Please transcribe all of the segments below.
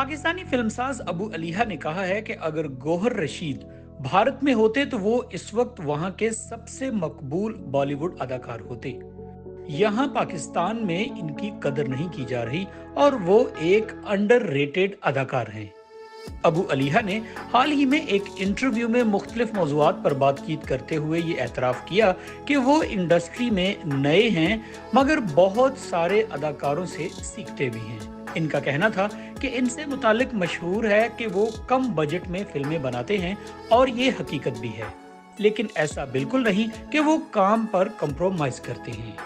पाकिस्तानी फिल्मसाज अबू अलीहा ने कहा है कि अगर गौहर रशीद भारत में होते तो वो इस वक्त वहां के सबसे मकबूल बॉलीवुड अदाकार होते। यहाँ पाकिस्तान में इनकी कदर नहीं की जा रही और वो एक अंडररेटेड अदाकार हैं। अबू अलीहा ने हाल ही में एक इंटरव्यू में मुख्तलिफ मौज़ूआत पर बातचीत करते हुए ये एतराफ़ किया कि वो इंडस्ट्री में नए हैं मगर बहुत सारे अदाकारों से सीखते भी हैं। इनका कहना था कि इनसे मुतालिक मशहूर है कि वो कम बजट में फिल्में बनाते हैं और ये हकीकत भी है, लेकिन ऐसा बिल्कुल नहीं कि वो काम पर कंप्रोमाइज करते हैं।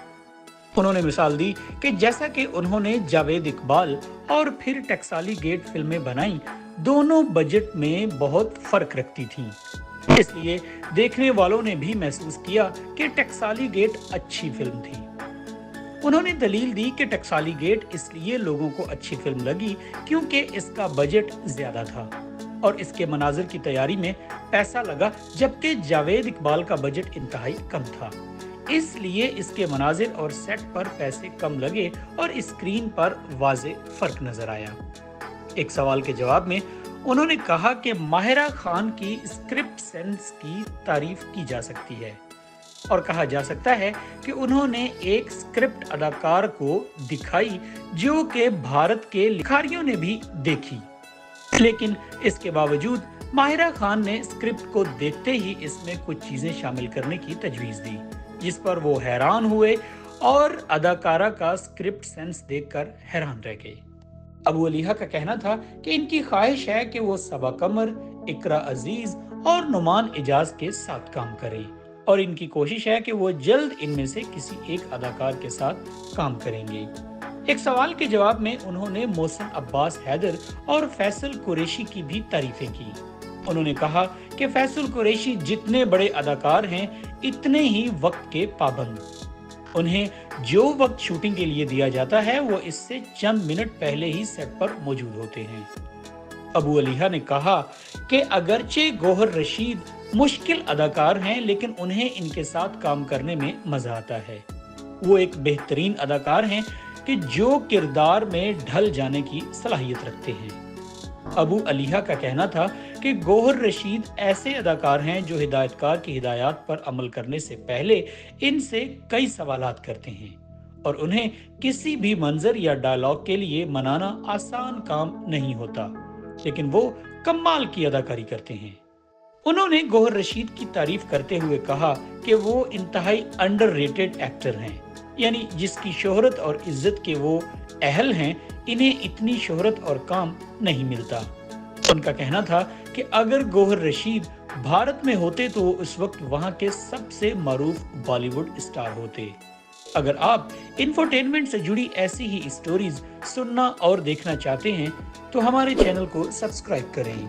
उन्होंने मिसाल दी कि जैसा कि उन्होंने जावेद इकबाल और फिर टकसाली गेट फिल्में बनाई, दोनों बजट में बहुत फर्क रखती थीं। इसलिए देखने वालों ने भी महसूस किया कि टकसाली गेट अच्छी फिल्म थी। उन्होंने दलील दी कि टकसाली गेट इसलिए लोगों को अच्छी फिल्म लगी क्योंकि इसका बजट ज्यादा था और इसके मनाजिर की तैयारी में पैसा लगा, जबकि जावेद इकबाल का बजट इंतहाई कम था। इसलिए इसके मनाजिर और सेट पर पैसे कम लगे और स्क्रीन पर वाज़े फर्क नजर आया। एक सवाल के जवाब में उन्होंने कहा कि माहिरा खान की स्क्रिप्ट सेंस की तारीफ की जा सकती है और कहा जा सकता है कि उन्होंने एक स्क्रिप्ट अदाकार को दिखाई जो कि भारत के लिखारियों ने भी देखी, लेकिन इसके बावजूद माहिरा खान ने स्क्रिप्ट को देखते ही इसमें कुछ चीजें शामिल करने की तजवीज दी, जिस पर वो हैरान हुए और अदाकारा का स्क्रिप्ट सेंस देखकर हैरान रह गए। अबू अलीहा का कहना था कि इनकी ख्वाहिश है कि वो सबा कमर, इकरा अजीज और नुमान इजाज के साथ काम करें और इनकी कोशिश है कि वो जल्द इनमें से किसी एक अदाकार के साथ काम करेंगे। एक सवाल के जवाब में उन्होंने मोहसिन अब्बास हैदर और फैसल कुरैशी की भी तारीफें की। उन्होंने कहा कि फैसल कुरैशी जितने बड़े अदाकार हैं इतने ही वक्त के पाबंद। उन्हें जो वक्त शूटिंग के लिए दिया जाता है वो इससे चंद मिनट पहले ही सेट पर मौजूद होते हैं। अबू अलीहा ने कहा कि अगरचे गौहर रशीद मुश्किल अदाकार हैं, लेकिन उन्हें इनके साथ काम करने में मजा आता है। वो एक बेहतरीन अदाकार हैं कि जो किरदार में ढल जाने की सलाहियत रखते हैं। अबू अलीहा का कहना था कि गौहर रशीद ऐसे अदाकार हैं जो हिदायतकार की हिदायत पर अमल करने से पहले इनसे कई सवालात करते हैं और उन्हें किसी भी मंजर या डायलॉग के लिए मनाना आसान काम नहीं होता, लेकिन वो कमाल की अदाकारी करते हैं। उन्होंने गौहर रशीद की तारीफ करते हुए कहा कि वो इंतहाई अंडररेटेड एक्टर हैं, यानी जिसकी शोहरत और इज्जत के वो अहल हैं, इन्हें इतनी शोहरत और काम नहीं मिलता। उनका कहना था कि अगर गौहर रशीद भारत में होते तो उस वक्त वहां के सबसे मारूफ बॉलीवुड स्टार होते। अगर आप इंफोटेनमेंट से जुड़ी ऐसी ही स्टोरीज सुनना और देखना चाहते हैं तो हमारे चैनल को सब्सक्राइब करें।